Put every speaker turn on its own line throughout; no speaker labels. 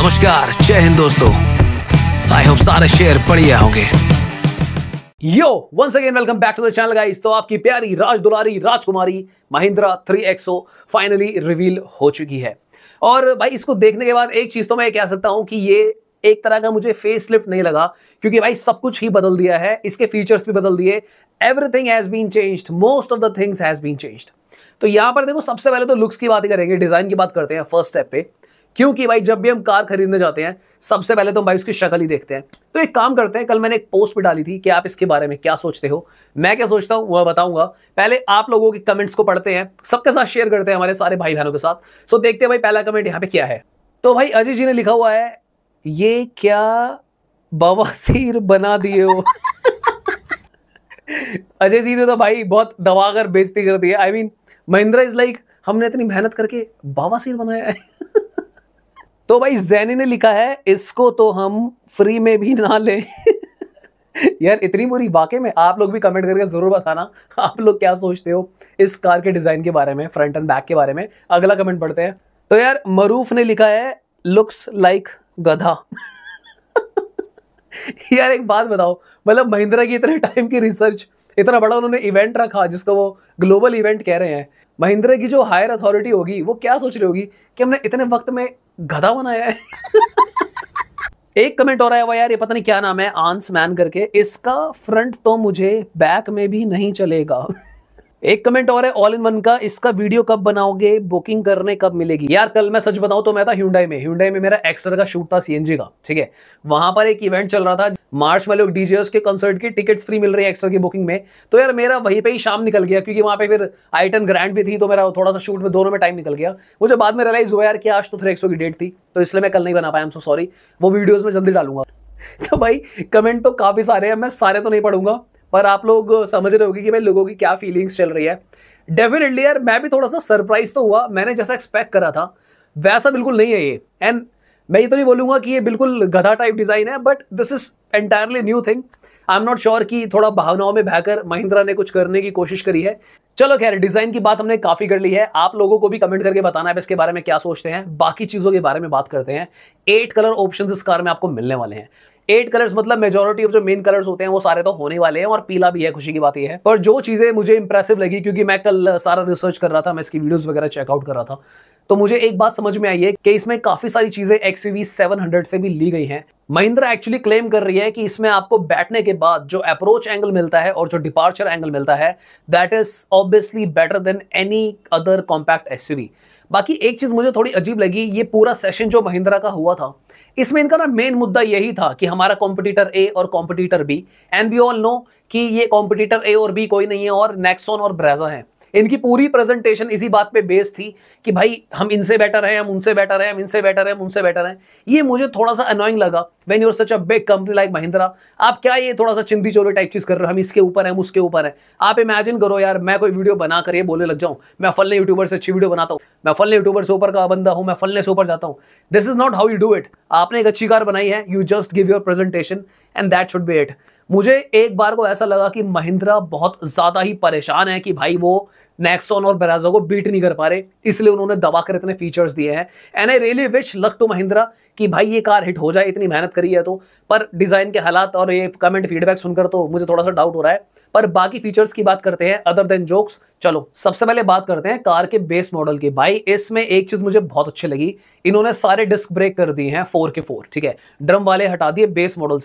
नमस्कार, जय हिंद दोस्तों। आई होप सारे शेयर बढ़िया होंगे। Yo once again welcome back to the channel guys. तो आपकी प्यारी राज दुलारी राजकुमारी महिंद्रा 3XO फाइनली रिवील हो चुकी है। और भाई इसको देखने के बाद एक चीज तो मैं कह सकता हूं कि ये एक तरह का मुझे फेस लिफ्ट नहीं लगा, क्योंकि भाई सब कुछ ही बदल दिया है, इसके फीचर्स भी बदल दिए। Everything has been changed, most of the things has been changed. तो यहां पर देखो, सबसे पहले तो लुक्स की बात करेंगे, डिजाइन की बात करते हैं फर्स्ट स्टेप पे। क्योंकि भाई जब भी हम कार खरीदने जाते हैं सबसे पहले तो हम भाई उसकी शक्ल ही देखते हैं। तो एक काम करते हैं, कल मैंने एक पोस्ट भी डाली थी कि आप इसके बारे में क्या सोचते हो। मैं क्या सोचता हूं वह बताऊंगा। पहले आप लोगों के कमेंट्स को पढ़ते हैं, सबके साथ शेयर करते हैं, हमारे सारे भाई बहनों के साथ। सो देखते हैं भाई पहला कमेंट यहाँ पे क्या है। तो भाई अजय जी ने लिखा हुआ है, ये क्या बवासीर बना दिए हो। अजय जी ने तो भाई बहुत दबाकर बेइज्जती कर दी है। I mean Mahindra is like, हमने इतनी मेहनत करके बवासीर बनाया है। तो भाई जैनी ने लिखा है, इसको तो हम फ्री में भी ना लें। यार इतनी बुरी, वाकई में आप लोग भी कमेंट करके जरूर बताना आप लोग क्या सोचते हो इस कार के डिजाइन के बारे में, फ्रंट एंड बैक के बारे में। अगला कमेंट पढ़ते हैं। तो यार मरूफ ने लिखा है, लुक्स लाइक गधा। यार एक बात बताओ, मतलब महिंद्रा की इतने टाइम की रिसर्च, इतना बड़ा उन्होंने इवेंट रखा जिसको वो ग्लोबल इवेंट कह रहे हैं। महिंद्रा की जो हायर अथॉरिटी होगी वो क्या सोच रही होगी कि हमने इतने वक्त में गधा बनाया है। एक कमेंट हो रहा है, वो यार ये पता नहीं क्या नाम है, आंस मैन करके, इसका फ्रंट तो मुझे बैक में भी नहीं चलेगा। एक कमेंट और है ऑल इन वन का, इसका वीडियो कब बनाओगे, बुकिंग करने कब मिलेगी। यार कल मैं सच बताऊं तो मैं था Hyundai में मेरा एक्स्ट्रा का शूट था CNG का, ठीक है। वहां पर एक इवेंट चल रहा था, मार्च में लोग डीजेस के कंसर्ट की टिकट्स फ्री मिल रही है एक्स्ट्रा की बुकिंग में। तो यार मेरा वहीं पे ही शाम निकल गया, क्योंकि वहां पे फिर I10 ग्रैंड भी थी, तो मेरा थोड़ा सा शूट में दोनों में टाइम निकल गया। मुझे बाद में रियलाइज हुआ यार कि आज तो 3XO की डेट थी, तो इसलिए मैं कल नहीं बना पाया। आई एम सो सॉरी, वो वीडियोज में जल्दी डालूंगा। तो भाई कमेंट तो काफी सारे हैं, मैं सारे तो नहीं पढ़ूंगा, पर आप लोग समझ रहे होंगे कि भाई लोगों की क्या फीलिंग्स चल रही है। डेफिनेटली यार मैं भी थोड़ा सा सरप्राइज तो हुआ, मैंने जैसा एक्सपेक्ट करा था वैसा बिल्कुल नहीं है ये। एंड मैं ये तो नहीं बोलूंगा कि ये बिल्कुल गधा टाइप डिजाइन है, but this is entirely new thing. I am not sure कि थोड़ा भावनाओं में बहकर महिंद्रा ने कुछ करने की कोशिश करी है। चलो खैर, डिजाइन की बात हमने काफी कर ली है, आप लोगों को भी कमेंट करके बताना है इसके बारे में क्या सोचते हैं। बाकी चीजों के बारे में बात करते हैं। 8 कलर ऑप्शंस इस कार में आपको मिलने वाले हैं। 8 कलर्स मतलब मेजॉरिटी ऑफ जो मेन कलर्स होते हैं वो सारे तो होने वाले हैं, और पीला भी है, खुशी की बात ये है। पर जो चीजें मुझे इंप्रेसिव लगी, क्योंकि मैं कल सारा रिसर्च कर रहा था, मैं इसकी वीडियोस वगैरह चेकआउट कर रहा था, तो मुझे एक बात समझ में आई है कि इसमें काफी सारी चीजें XUV 700 से भी ली गई हैं। महिंद्रा एक्चुअली क्लेम कर रही है कि इसमें आपको बैठने के बाद जो अप्रोच एंगल मिलता है और जो डिपार्चर एंगल मिलता है, that is obviously better than any other compact SUV। बाकी एक चीज मुझे थोड़ी अजीब लगी, ये पूरा सेशन जो महिंद्रा का हुआ था, इसमें इनका ना मेन मुद्दा यही था कि हमारा कॉम्पिटिटर A और competitor B, and we all know कि ये कॉम्पिटिटर A और B कोई नहीं है और नेक्सॉन और ब्रेजा है। इनकी पूरी प्रेजेंटेशन इसी बात पे बेस थी कि भाई हम इनसे बेटर हैं, हम उनसे बेटर हैं, हम इनसे बेटर हैं, हम उनसे बेटर हैं। ये मुझे थोड़ा सा अनोइंग लगा। When you are such a big company like Mahindra, आप क्या ये थोड़ा सा चिंदी चोली टाइप चीज कर रहे हो, हम इसके ऊपर हैं, हम उसके ऊपर हैं। आप इमेजिन करो यार, मैं कोई वीडियो बनाकर ये बोलने लग जाऊं, मैं फलने यूट्यूबर से अच्छी वीडियो बनाता हूं, मैं फलने यूट्यूबर से ऊपर का बंदा हूं, मैं फलने से ऊपर जाता हूं। This is not how you do it. आपने एक अच्छी कार बनाई है, you just give your presentation and that should be it. मुझे एक बार को ऐसा लगा कि महिंद्रा बहुत ज्यादा ही परेशान है कि भाई वो नेक्सॉन और ब्रेजा को बीट नहीं कर पा रहे, इसलिए उन्होंने दबाकर इतने फीचर्स दिए हैं। And I really wish luck to Mahindra कि भाई ये कार हिट हो जाए, इतनी मेहनत करी है तो। पर डिजाइन के हालात और ये कमेंट फीडबैक सुनकर तो मुझे थोड़ा सा डाउट हो रहा है। पर बाकी फीचर्स की बात करते हैं अदर देन जोक्स। चलो सबसे पहले बात करते हैं कार के बेस मॉडल की। भाई इसमें एक चीज मुझे बहुत अच्छी लगी, इन्होंने सारे डिस्क ब्रेक कर दिए हैं 4 के 4, ठीक है। ड्रम वाले हटा दिए, बेस मॉडल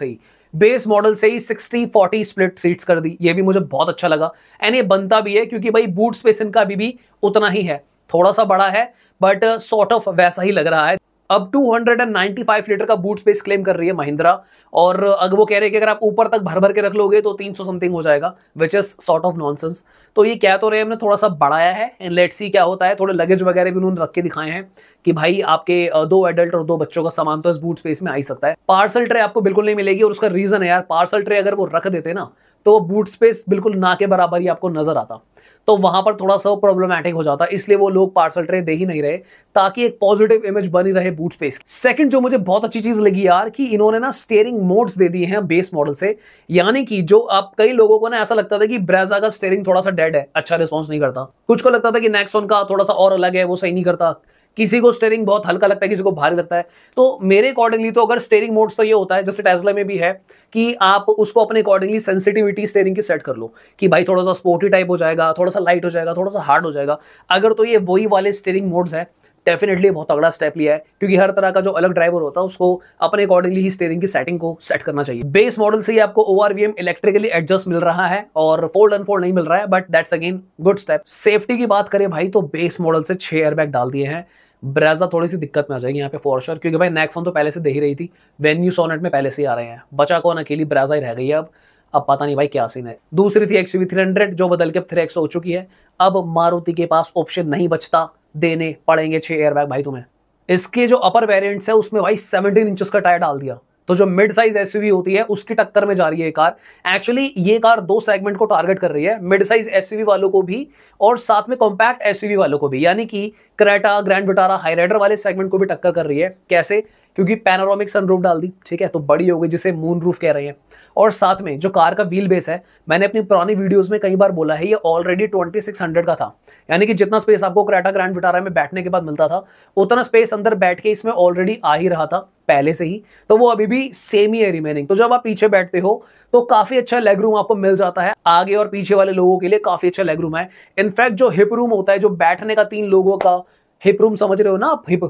से ही 60-40 स्प्लिट सीट्स कर दी, ये भी मुझे बहुत अच्छा लगा। एंड ये बनता भी है, क्योंकि भाई बूट स्पेस इनका अभी भी उतना ही है, थोड़ा सा बड़ा है बट सॉर्ट ऑफ वैसा ही लग रहा है। अब 295 लीटर का बूट स्पेस क्लेम कर रही है महिंद्रा, और अगर वो कह रहे हैं कि अगर आप ऊपर तक भर भर के रख लोगे तो 300 समथिंग हो जाएगा, which is sort of nonsense. तो ये कह तो रहे हैं हमने थोड़ा सा बढ़ाया है, एंड लेट्स सी क्या होता है। थोड़े लगेज वगैरह भी उन्होंने रख के दिखाए हैं कि भाई आपके 2 एडल्ट और 2 बच्चों का सामान तो इस बूट स्पेस में आ ही सकता है। पार्सल ट्रे आपको बिल्कुल नहीं मिलेगी, और उसका रीजन है यार, पार्सल ट्रे अगर वो रख देते ना तो बूट स्पेस बिल्कुल ना के बराबर ही आपको नजर आता, तो वहां पर थोड़ा सा प्रॉब्लमैटिक हो जाता, इसलिए वो लोग पार्सल ट्रे दे ही नहीं रहे, ताकि एक पॉजिटिव इमेज बनी रहे बूट स्पेस। सेकंड जो मुझे बहुत अच्छी चीज लगी यार, कि इन्होंने ना स्टीयरिंग मोड्स दे दिए हैं बेस मॉडल से। यानी कि जो आप कई लोगों को ना ऐसा लगता था कि ब्रेजा का स्टीयरिंग थोड़ा सा डेड है, अच्छा रिस्पॉन्स नहीं करता, कुछ को लगता था कि नेक्सॉन का थोड़ा सा और अलग है, वो सही नहीं करता, किसी को स्टीयरिंग बहुत हल्का लगता है, किसी को भारी लगता है। तो मेरे अकॉर्डिंगली तो अगर स्टीयरिंग मोड्स तो ये होता है, जैसे टेस्ला में भी है कि आप उसको अपने अकॉर्डिंगली सेंसिटिविटी स्टीयरिंग की सेट कर लो कि भाई थोड़ा सा स्पोर्टी टाइप हो जाएगा, थोड़ा सा लाइट हो जाएगा, थोड़ा सा हार्ड हो जाएगा। अगर तो ये वही वाले स्टीयरिंग मोड्स है, डेफिनेटली बहुत तगड़ा स्टेप लिया है, क्योंकि हर तरह का जो अलग ड्राइवर होता है उसको अपने अकॉर्डिंगली ही स्टीयरिंग की सेटिंग को सेट करना चाहिए। बेस मॉडल से ही आपको ORVM इलेक्ट्रिकली एडजस्ट मिल रहा है और फोल्ड अनफोल्ड नहीं मिल रहा है, but that's again good step. Safety की बात करें भाई तो बेस मॉडल से 6 एयरबैग डाल दिए हैं। ब्रेजा थोड़ी सी दिक्कत में आ जाएगी यहाँ पे फॉर श्योर, क्योंकि भाई नेक्सॉन तो पहले से दे ही रही थी, वेन्यू सोनेट में पहले से ही आ रहे हैं, बचा कौन, अकेली ब्रेजा ही रह गई है अब पता नहीं भाई क्या सीन है। दूसरी थी XUV 300 जो बदल के अब 3X हो चुकी है। अब मारुति के पास ऑप्शन नहीं बचता, देने पड़ेंगे 6 एयरबैग भाई तुम्हें। इसके जो अपर वेरिएंट्स है उसमें भाई 17 इंचेस का टायर डाल दिया, तो जो मिड साइज SUV होती है उसकी टक्कर में जा रही है ये कार। एक्चुअली ये कार 2 सेगमेंट को टारगेट कर रही है, मिड साइज SUV वालों को भी और साथ में कॉम्पैक्ट SUV वालों को भी, यानी कि क्रेटा, ग्रैंड विटारा, हाईराइडर वाले सेगमेंट को भी टक्कर कर रही है। कैसे? क्योंकि पैनोरामिक सनरूफ डाल दी, ठीक है, तो बड़ी हो गई जिसे मून रूफ कह रहे हैं। और साथ में जो कार का व्हील बेस है, मैंने अपनी पुरानी वीडियोस में कई बार बोला है, ये ऑलरेडी 2600 का था, यानी कि जितना स्पेस आपको क्रेटा, ग्रैंड विटारा में बैठने के बाद मिलता था उतना स्पेस अंदर बैठ के इसमें ऑलरेडी आ ही रहा था पहले से ही, तो वो अभी भी सेम ही है रिमेनिंग। तो जब आप पीछे बैठते हो तो काफी अच्छा लेग रूम आपको मिल जाता है, आगे और पीछे वाले लोगों के लिए काफी अच्छा लेग रूम है। इनफैक्ट जो हिप रूम होता है, जो बैठने का 3 लोगों का हिप रूम, समझ रहे हो ना आप, हिप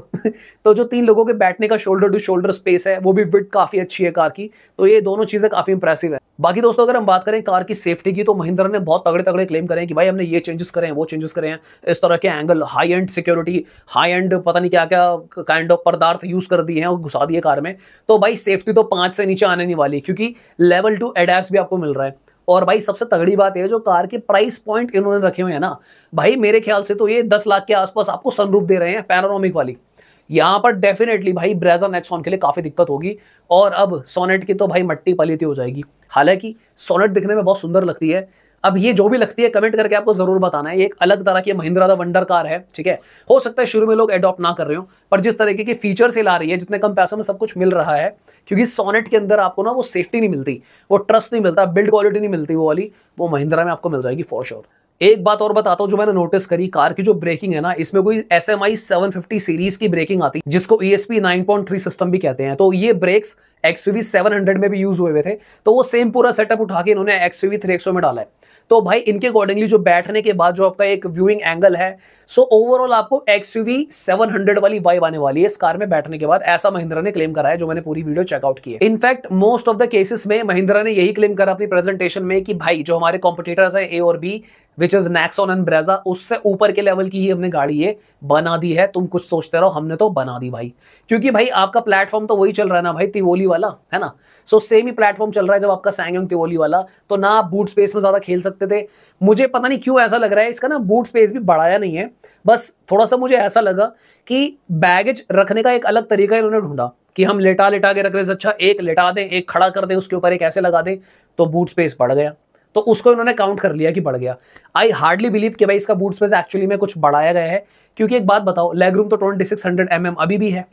तो जो 3 लोगों के बैठने का शोल्डर टू शोल्डर स्पेस है वो भी विड्थ काफी अच्छी है कार की, तो ये दोनों चीजें काफी इंप्रेसिव है। बाकी दोस्तों अगर हम बात करें कार की सेफ्टी की, तो महिंद्रा ने बहुत तगड़े तगड़े क्लेम करे हैं कि भाई हमने ये चेंजेस करे हैं, वो चेंजेस करे हैं, इस तरह के angle, high and security, high and पता नहीं क्या क्या काइंड ऑफ पदार्थ यूज कर दिए हैं और घुसा दिए कार में। तो भाई सेफ्टी तो 5 से नीचे आने नहीं वाली, क्योंकि लेवल 2 एडैस भी आपको मिल रहा है। और भाई सबसे तगड़ी बात है जो कार के प्राइस पॉइंट इन्होंने रखे हुए हैं ना भाई, मेरे ख्याल से तो ये 10 लाख के आसपास आपको सनरूफ दे रहे हैं पैनोरामिक वाली। यहाँ पर डेफिनेटली भाई ब्रेजा नेक्सॉन के लिए काफी दिक्कत होगी, और अब सोनेट की तो भाई मट्टी पलीती हो जाएगी। हालांकि सोनेट दिखने में बहुत सुंदर लगती है, अब ये जो भी लगती है कमेंट करके आपको जरूर बताना है। ये एक अलग तरह की महिंद्रा द वंडर कार है, ठीक है, हो सकता है शुरू में लोग एडॉप्ट ना कर रहे हो, पर जिस तरीके के फीचर से ला रही है, जितने कम पैसों में सब कुछ मिल रहा है, क्योंकि सोनेट के अंदर आपको ना वो सेफ्टी नहीं मिलती, वो ट्रस्ट नहीं मिलता, बिल्ड क्वालिटी नहीं मिलती वो वाली, वो महिंद्रा में आपको मिल जाएगी फॉर श्योर। एक बात और बताता हूं जो मैंने नोटिस करी, कार की जो ब्रेकिंग है ना, इसमें कोई SMI 750 सीरीज की ब्रेकिंग आती है, जिसको ESP 9.3 सिस्टम भी कहते हैं। तो ये ब्रेक्स XUV 700 में भी यूज हुए थे, तो वो सेम पूरा सेटअप उठा के इन्होंने XUV 3XO में डाला है। तो भाई इनके अकॉर्डिंगली जो बैठने के बाद जो आपका एक व्यूइंग एंगल है, सो ओवरऑल आपको XUV 700 वाली वाइब आने वाली है इस कार में बैठने के बाद, ऐसा महिंद्रा ने क्लेम करा है, जो मैंने पूरी वीडियो चेकआउट की है। In fact most of the cases में महिंद्रा ने यही क्लेम करा अपनी प्रेजेंटेशन में कि भाई जो हमारे कॉम्पिटिटर्स है A और B, which is Nexon and Brezza, उससे ऊपर के लेवल की ही हमने गाड़ी ये बना दी है। तुम कुछ सोचते रहो, हमने तो बना दी भाई, क्योंकि भाई आपका प्लेटफॉर्म तो वही चल रहा है ना भाई, तिवोली वाला है ना, सो सेम ही प्लेटफॉर्म चल रहा है जब आपका सैंगयोंग तिवोली वाला, तो ना आप बूट स्पेस में ज्यादा खेल सकते थे। मुझे पता नहीं क्यों ऐसा लग रहा है इसका ना बूट स्पेस भी बढ़ाया नहीं है, बस थोड़ा सा मुझे ऐसा लगा कि बैगेज रखने का एक अलग तरीका इन्होंने ढूंढा कि हम लेटा लेटा के रखने से अच्छा एक लेटा दें, एक खड़ा कर दें, उसके ऊपर एक ऐसे लगा दें, तो बूट स्पेस बढ़ गया, तो उसको इन्होंने काउंट कर लिया कि बढ़ गया। आई हार्डली बिलीव कि भाई इसका बूट स्पेस एक्चुअली में कुछ बढ़ाया गया है, क्योंकि एक बात बताओ, लेग रूम तो 2600 mm अभी भी है,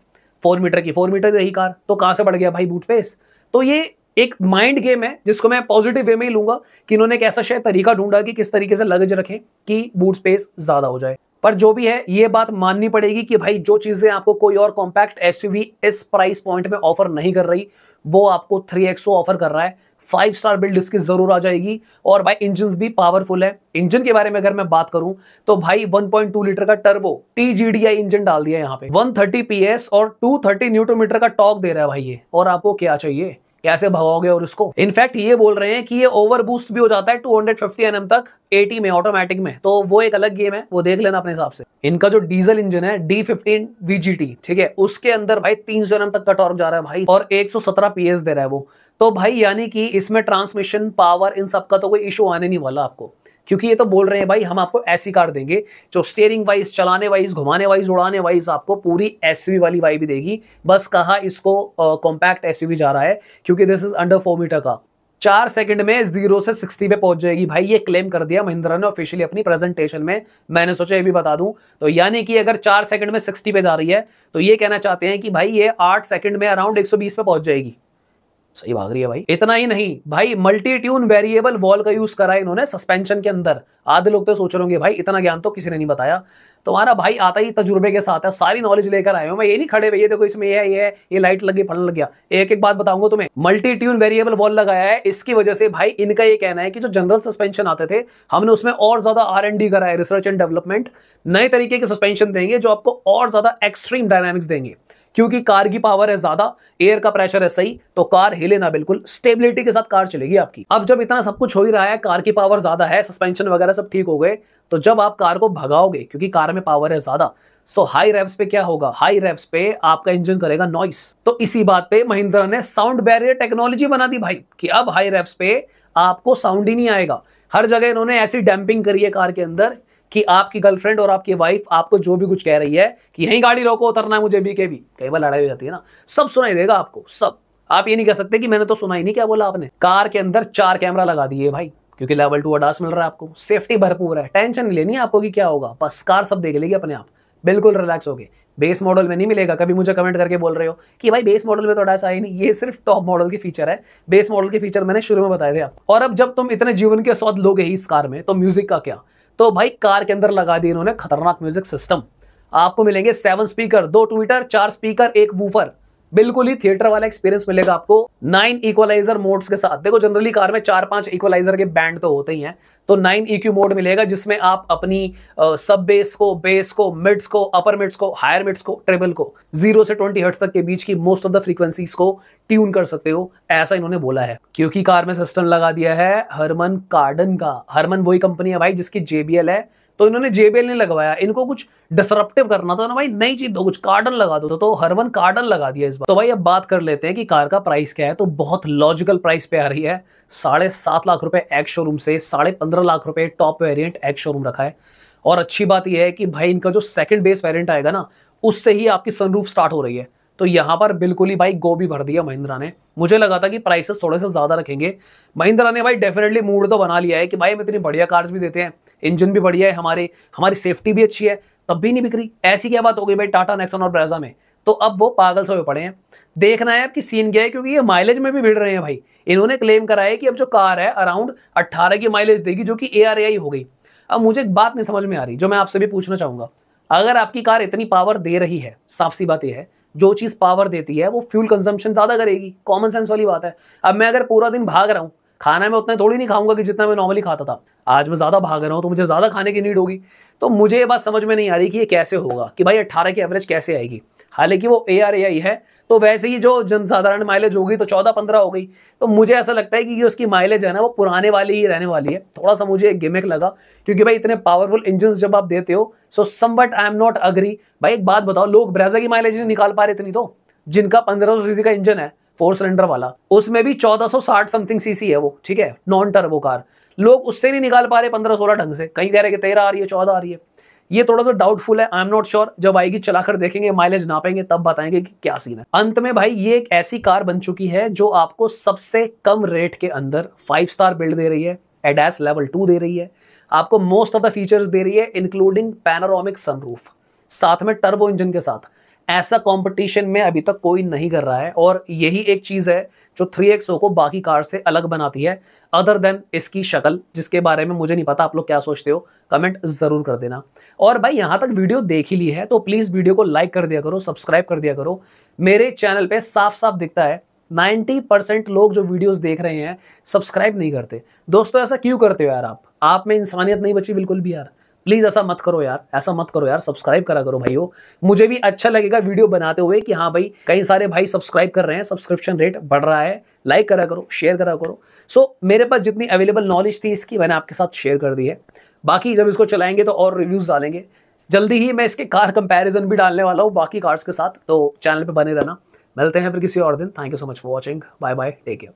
4 मीटर की 4 मीटर रही कार, तो कहां से बढ़ गया भाई बूट स्पेस। तो ये एक माइंड गेम है जिसको मैं पॉजिटिव वे में ही लूंगा कि इन्होंने एक ऐसा शायद तरीका ढूंढा कि किस तरीके से लगेज रखें कि बूट स्पेस ज्यादा हो जाए। पर जो भी है ये बात माननी पड़ेगी कि भाई जो चीजें आपको कोई और कॉम्पैक्ट SUV इस प्राइस पॉइंट में ऑफर नहीं कर रही, वो आपको 3XO ऑफर कर रहा है। 5 स्टार बिल्ड इसकी जरूर आ जाएगी, और भाई इंजन भी पावरफुल है। इंजन के बारे में अगर मैं बात करूं तो भाई 1.2 लीटर का टर्बो TGDI इंजन डाल दिया यहाँ पे, 130 PS और 230 न्यूटन मीटर का टॉर्क दे रहा है भाई ये, और आपको क्या चाहिए, कैसे भगाओगे और इसको। इनफैक्ट ये बोल रहे हैं कि ये ओवर बूस्ट भी हो जाता है 250 Nm तक 80 में ऑटोमेटिक में, तो वो एक अलग गेम है, वो देख लेना अपने हिसाब से। इनका जो डीजल इंजन है D15 VGT, ठीक है, उसके अंदर भाई 300 Nm तक का टॉर्क जा रहा है भाई, और 117 PS दे रहा है वो। तो भाई यानी कि इसमें ट्रांसमिशन पावर इन सब का तो कोई इशू आने नहीं वाला आपको, क्योंकि ये तो बोल रहे हैं भाई हम आपको ऐसी कार देंगे जो स्टीयरिंग वाइज, चलाने वाइज, घुमाने वाइज, उड़ाने वाइज आपको पूरी SUV वाली वाइब भी देगी। बस कहा इसको कॉम्पैक्ट SUV जा रहा है, क्योंकि दिस इज अंडर 4 मीटर का। 4 सेकंड में 0 से 60 पे पहुंच जाएगी भाई, ये क्लेम कर दिया महिंद्रा ने ऑफिशियली अपनी प्रेजेंटेशन में। मैंने सोचा ये भी बता दूं, तो यानी कि अगर 4 सेकंड में 60 पे जा रही है, तो ये कहना चाहते हैं कि भाई ये 8 सेकंड में अराउंड 120 पे पहुंच जाएगी। सही भाग रही है भाई। इतना ही नहीं भाई, मल्टी ट्यून वेरिएबल वॉल का यूज करा है इन्होंने सस्पेंशन के अंदर। आधे लोग तो सोच रहे होंगे भाई इतना ज्ञान तो किसी ने नहीं बताया। तुम्हारा भाई आता ही तजुर्बे के साथ है, सारी नॉलेज लेकर आए हो। मैं ये नहीं खड़े भैया देखो इसमें ये है, ये लाइट लगी फलन लग गया। एक एक बात बताऊंगा तुम्हें। मल्टी ट्यून वेरिएबल वॉल लगाया है, इसकी वजह से भाई इनका ये कहना है कि जो जनरल सस्पेंशन आते थे हमने उसमें और ज्यादा R&D करा है, रिसर्च एंड डेवलपमेंट। नए तरीके के सस्पेंशन देंगे जो आपको और ज्यादा एक्सट्रीम डायनामिक्स देंगे, क्योंकि कार की पावर है ज्यादा, एयर का प्रेशर है सही, तो कार हिले ना, बिल्कुल स्टेबिलिटी के साथ कार चलेगी आपकी। अब जब इतना सब कुछ हो ही रहा है, कार की पावर ज्यादा है, सस्पेंशन वगैरह सब ठीक हो गए, तो जब आप कार को भगाओगे क्योंकि कार में पावर है ज्यादा, सो हाई रेव्स पे क्या होगा, हाई रेव्स पे आपका इंजन करेगा नॉइस। तो इसी बात पे महिंद्रा ने साउंड बैरियर टेक्नोलॉजी बना दी भाई कि अब हाई रेव्स पे आपको साउंड ही नहीं आएगा। हर जगह इन्होंने ऐसी डैम्पिंग करी है कार के अंदर कि आपकी गर्लफ्रेंड और आपकी वाइफ आपको जो भी कुछ कह रही है कि यहीं गाड़ी रोको, उतरना है मुझे BKB, कई बार लड़ाई हो जाती है ना, सब सुनाई देगा आपको सब। आप ये नहीं कह सकते कि मैंने तो सुना ही नहीं, क्या बोला आपने। कार के अंदर 4 कैमरा लगा दिए भाई, क्योंकि लेवल 2 ADAS मिल रहा है आपको, सेफ्टी भरपूर है, टेंशन नहीं लेनी आपको कि क्या होगा, बस कार सब देख लेगी अपने आप, बिल्कुल रिलैक्स हो गए। बेस मॉडल में नहीं मिलेगा। कभी मुझे कमेंट करके बोल रहे हो कि भाई बेस मॉडल में तो ADAS आई नहीं, ये सिर्फ टॉप मॉडल की फीचर है। बेस मॉडल की फीचर मैंने शुरू में बताए थे आपको। और अब जब तुम इतने जीवन के स्वाद लोगे ही इस कार में, तो म्यूजिक का क्या। तो भाई कार के अंदर लगा दिए इन्होंने खतरनाक म्यूजिक सिस्टम। आपको मिलेंगे 7 स्पीकर, 2 ट्विटर, 4 स्पीकर, 1 वूफर, बिल्कुल ही थिएटर वाला एक्सपीरियंस मिलेगा आपको 9 इक्वलाइजर मोड्स के साथ। देखो जनरली कार में 4-5 इक्वलाइजर के बैंड तो होते ही हैं, तो 9 EQ मोड मिलेगा जिसमें आप अपनी सब बेस को, मिड्स को, अपर मिड्स को, हायर मिड्स को, ट्रिबल को 0 से 20 हर्ट्ज तक के बीच की मोस्ट ऑफ द फ्रीक्वेंसीज को ट्यून कर सकते हो, ऐसा इन्होंने बोला है। क्योंकि कार में सिस्टम लगा दिया है हरमन कार्डन का। हरमन वही कंपनी है भाई जिसकी JBL है, तो इन्होंने JBL नहीं लगवाया, इनको कुछ डिसरप्टिव करना था ना भाई, नई चीज दो, कुछ कार्डन लगा दो, तो हरमन कार्डन लगा दिया इस बार। तो भाई अब बात कर लेते हैं कि कार का प्राइस क्या है। तो बहुत लॉजिकल प्राइस पे आ रही है, 7.5 लाख रुपए एक्स शोरूम से 15.5 लाख रुपए टॉप वेरिएंट एक्स शोरूम रखा है। और अच्छी बात यह है कि भाई इनका जो सेकंड बेस वेरिएंट आएगा ना, उससे ही आपकी सनरूफ स्टार्ट हो रही है। तो यहाँ पर बिल्कुल ही भाई गो भी भर दिया महिंद्रा ने। मुझे लगा था कि प्राइसेस थोड़े से ज्यादा रखेंगे, महिंद्रा ने भाई डेफिनेटली मूड तो बना लिया है कि भाई हम इतनी बढ़िया कार्स भी देते हैं, इंजन भी बढ़िया है, हमारी सेफ्टी भी अच्छी है, तब भी नहीं बिक रही। ऐसी क्या बात हो गई भाई टाटा नेक्सॉन और ब्रेजा में। तो अब वो पागल से हुए पड़े हैं। देखना है आपकी सीन क्या है, क्योंकि ये माइलेज में भी भिड़ रहे हैं भाई। इन्होंने क्लेम करा है कि अब जो कार है अराउंड 18 की माइलेज देगी, जो कि ARAI हो गई। अब मुझे एक बात नहीं समझ में आ रही, जो मैं आपसे भी पूछना चाहूंगा। अगर आपकी कार इतनी पावर दे रही है, साफ सी बात यह है जो चीज पावर देती है वो फ्यूल कंजम्पशन ज्यादा करेगी, कॉमन सेंस वाली बात है। अब मैं अगर पूरा दिन भाग रहा हूँ, खाना मैं उतना थोड़ी नहीं खाऊंगा कि जितना मैं नॉर्मली खाता था। आज मैं ज्यादा भाग रहा हूँ तो मुझे ज्यादा खाने की नीड होगी। तो मुझे ये बात समझ में नहीं आ रही कि ये कैसे होगा कि भाई 18 की एवरेज कैसे आएगी। हालांकि वो ARAI है, तो वैसे ही जो जनसाधारण माइलेज होगी तो 14-15 हो गई। तो मुझे ऐसा लगता है कि उसकी माइलेज है ना वो पुराने वाली ही रहने वाली है। थोड़ा सा मुझे एक गिमिक लगा, क्योंकि भाई इतने पावरफुल इंजन जब आप देते हो, so somewhat I am not agree. भाई एक बात बताओ, लोग ब्रेजा की माइलेज नहीं निकाल पा रहे इतनी, तो जिनका 1500 सीसी का इंजन है 4 सिलेंडर वाला, उसमें भी 1460 समथिंग सीसी है वो, ठीक है, नॉन टर्बो कार, लोग उससे नहीं निकाल पा रहे 15-16 ढंग से। कहीं कह रहे कि 13 आ रही है, 14 आ रही है। ये थोड़ा सा डाउटफुल है, आई एम नॉट श्योर। जब आएगी चलाकर देखेंगे, माइलेज नापेंगे, तब बताएंगे कि क्या सीन है। अंत में भाई ये एक ऐसी कार बन चुकी है जो आपको सबसे कम रेट के अंदर 5 स्टार बिल्ड दे रही है, ADAS लेवल 2 दे रही है, आपको मोस्ट ऑफ द फीचर्स दे रही है इंक्लूडिंग पैनोरामिक सनरूफ, साथ में टर्बो इंजन के साथ। ऐसा कंपटीशन में अभी तक कोई नहीं कर रहा है, और यही एक चीज है जो 3XO को बाकी कार से अलग बनाती है, अदर देन इसकी शक्ल, जिसके बारे में मुझे नहीं पता आप लोग क्या सोचते हो, कमेंट जरूर कर देना। और भाई यहां तक वीडियो देख ही ली है तो प्लीज वीडियो को लाइक कर दिया करो, सब्सक्राइब कर दिया करो। मेरे चैनल पे साफ साफ दिखता है 90% लोग जो वीडियोस देख रहे हैं सब्सक्राइब नहीं करते। दोस्तों ऐसा क्यों करते हो यार, आप में इंसानियत नहीं बची बिल्कुल भी यार। प्लीज ऐसा मत करो यार, ऐसा मत करो यार, सब्सक्राइब करा करो भाइयों। मुझे भी अच्छा लगेगा वीडियो बनाते हुए कि हाँ भाई कई सारे भाई सब्सक्राइब कर रहे हैं, सब्सक्रिप्शन रेट बढ़ रहा है। लाइक करा करो, शेयर करा करो। सो मेरे पास जितनी अवेलेबल नॉलेज थी इसकी मैंने आपके साथ शेयर कर दी है। बाकी जब इसको चलाएंगे तो और रिव्यूज डालेंगे। जल्दी ही मैं इसके कार कंपैरिजन भी डालने वाला हूँ बाकी कार्स के साथ, तो चैनल पे बने रहना। मिलते हैं फिर किसी और दिन। Thank you so much for watching, bye bye, take care.